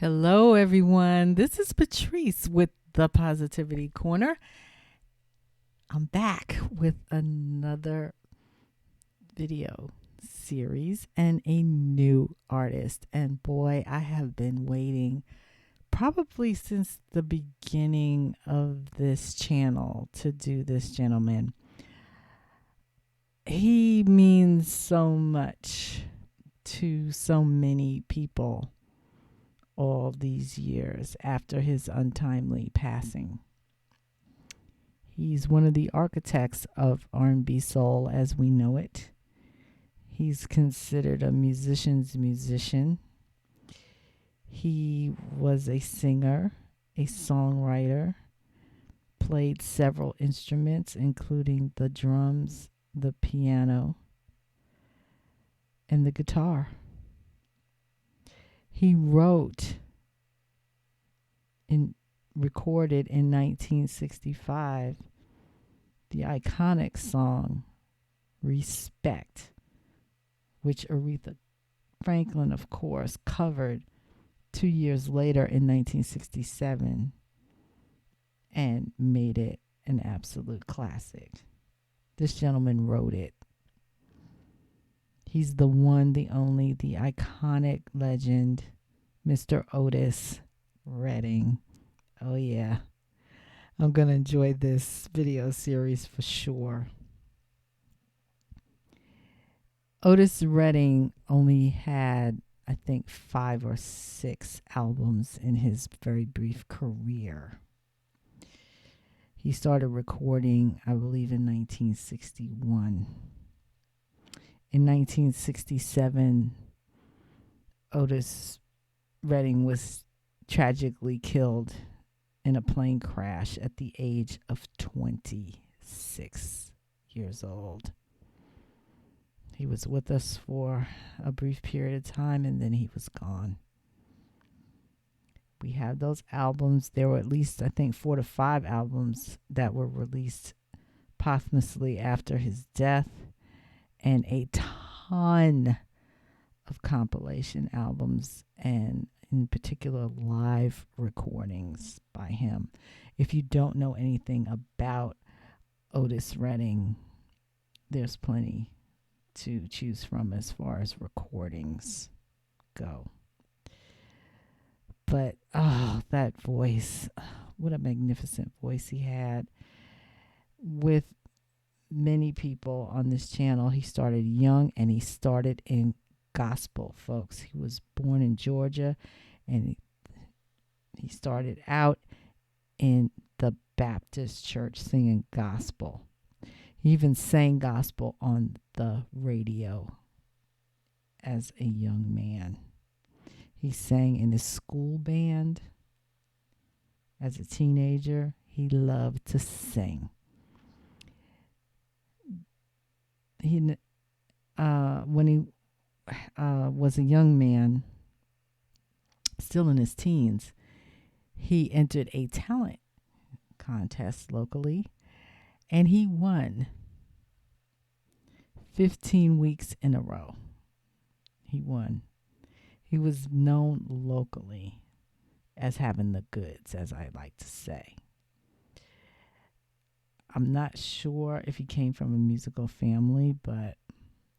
Hello, everyone. This is Patrice with the Positivity Corner. I'm back with another video series and a new artist. And boy, I have been waiting probably since the beginning of this channel to do this gentleman. He means so much to so many people all these years after his untimely passing. He's one of the architects of R&B soul as we know it. He's considered a musician's musician. He was a singer, a songwriter, played several instruments including the drums, the piano, and the guitar. He wrote and recorded in 1965 the iconic song Respect, which Aretha Franklin, of course, covered 2 years later in 1967 and made it an absolute classic. This gentleman wrote it. He's the one, the only, the iconic legend, Mr. Otis Redding. Oh, yeah. I'm going to enjoy this video series for sure. Otis Redding only had, I think, 5 or 6 albums in his very brief career. He started recording, I believe, in 1961. In 1967, Otis Redding was tragically killed in a plane crash at the age of 26 years old. He was with us for a brief period of time and then he was gone. We have those albums. There were at least, I think, 4 to 5 albums that were released posthumously after his death, and a ton of compilation albums, and in particular live recordings by him. If you don't know anything about Otis Redding, there's plenty to choose from as far as recordings go. But that voice, what a magnificent voice he had. With many people on this channel, he started young and he started in gospel, folks. He was born in Georgia and he started out in the Baptist church singing gospel. He even sang gospel on the radio as a young man. He sang in his school band as a teenager. He loved to sing. When he was a young man, still in his teens, he entered a talent contest locally, and he won 15 weeks in a row. He won. He was known locally as having the goods, as I like to say. I'm not sure if he came from a musical family, but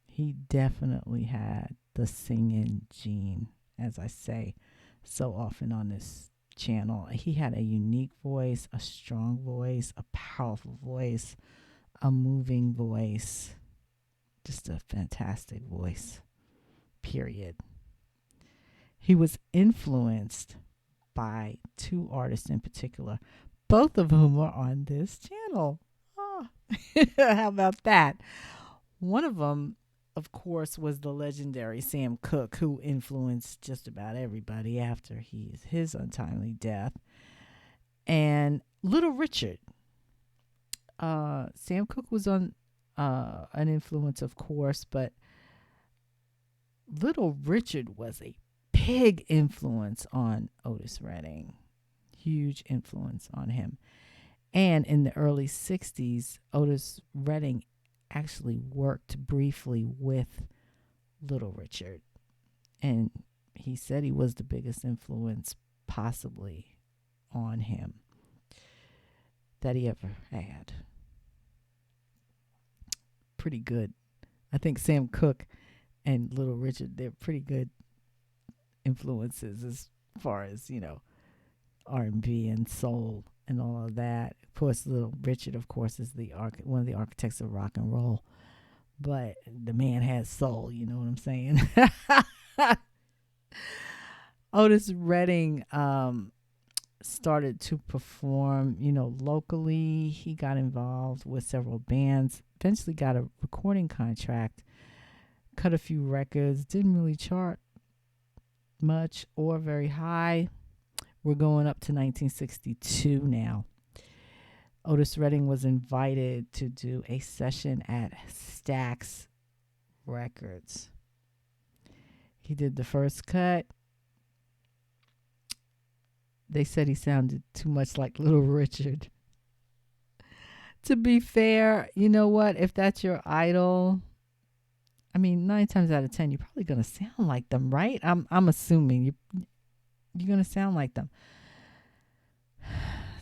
he definitely had the singing gene, as I say so often on this channel. He had a unique voice, a strong voice, a powerful voice, a moving voice, just a fantastic voice, period. He was influenced by 2 artists in particular, both of whom are on this channel. Oh. How about that? One of them, of course, was the legendary Sam Cooke, who influenced just about everybody after his untimely death. And Little Richard. Sam Cooke was on an influence, of course, but Little Richard was a big influence on Otis Redding. Huge influence on him. And in the early 60s, Otis Redding actually worked briefly with Little Richard. And he said he was the biggest influence possibly on him that he ever had. Pretty good. I think Sam Cooke and Little Richard, they're pretty good influences as far as, R&B and soul and all of that. Of course, Little Richard, of course, is one of the architects of rock and roll. But the man has soul, you know what I'm saying? Otis Redding started to perform, locally. He got involved with several bands, eventually got a recording contract, cut a few records, didn't really chart much or very high. We're going up to 1962 now. Otis Redding was invited to do a session at Stax Records. He did the first cut. They said he sounded too much like Little Richard. To be fair, you know what? If that's your idol, 9 times out of 10, you're probably gonna sound like them, right? I'm assuming you're gonna sound like them.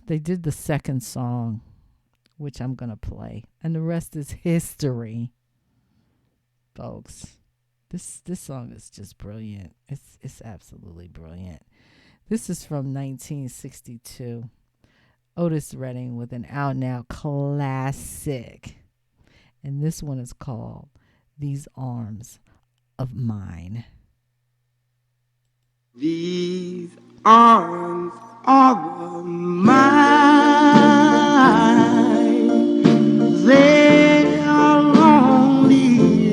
They did the second song, which I'm gonna play, and the rest is history, folks. This song is just brilliant. It's absolutely brilliant. This is from 1962. Otis Redding with an out now classic, and this one is called "These Arms of Mine." These arms of mine, they are lonely,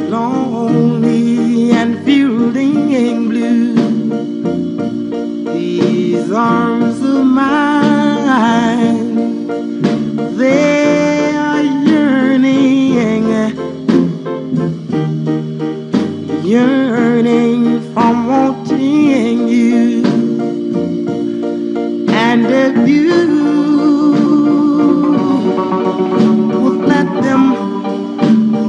lonely and fielding blue. These arms of mine, they are yearning, yearning from wanting you. And if you would let them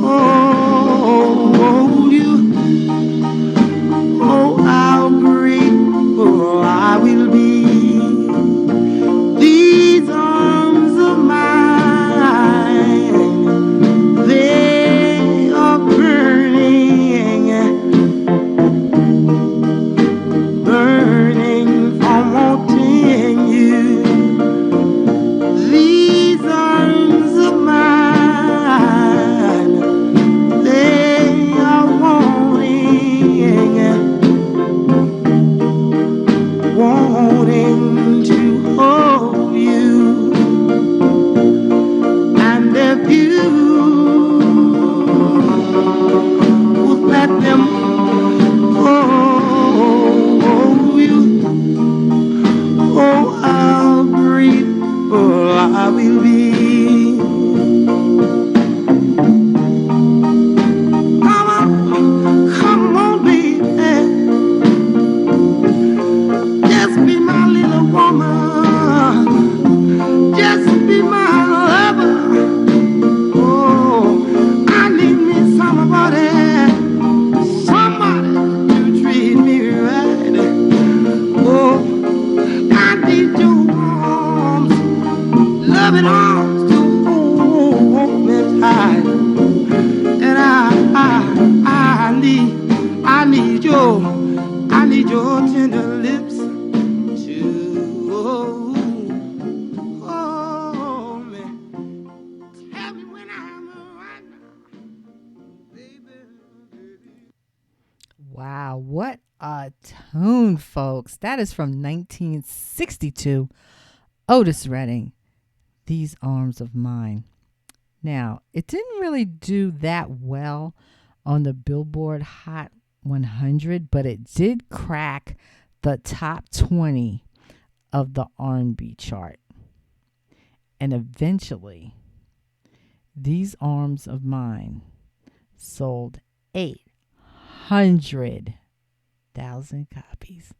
hold you, oh, how great, oh, I will be. These arms of mine, they are burning, burning from wanting you. These arms of mine, they are wanting, wanting to hold you. And if you would let them hold you, oh, how grateful I will be. Come on, baby, just be my little woman, just be my lover. Oh, I need me somebody, somebody to treat me right. Oh, I need your arms, loving arms to hold me tight. And I need your tender lips to hold me. Tell me when I'm right now, baby. Wow, what a tune, folks. That is from 1962. Otis Redding, "These Arms of Mine." Now, it didn't really do that well on the Billboard Hot 100, but it did crack the top 20 of the R&B chart. And eventually, "These Arms of Mine" sold 800,000 copies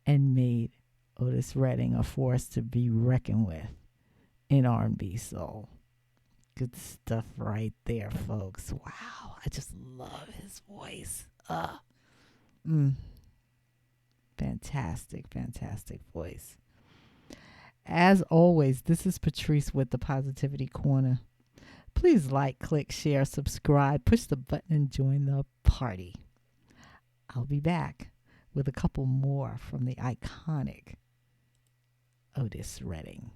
and made Otis Redding a force to be reckoned with in R&B soul. Good stuff right there, folks. Wow, I just love his voice. Mm, fantastic, fantastic voice. As always, this is Patrice with the Positivity Corner. Please like, click, share, subscribe, push the button, and join the party. I'll be back with a couple more from the iconic Otis Redding.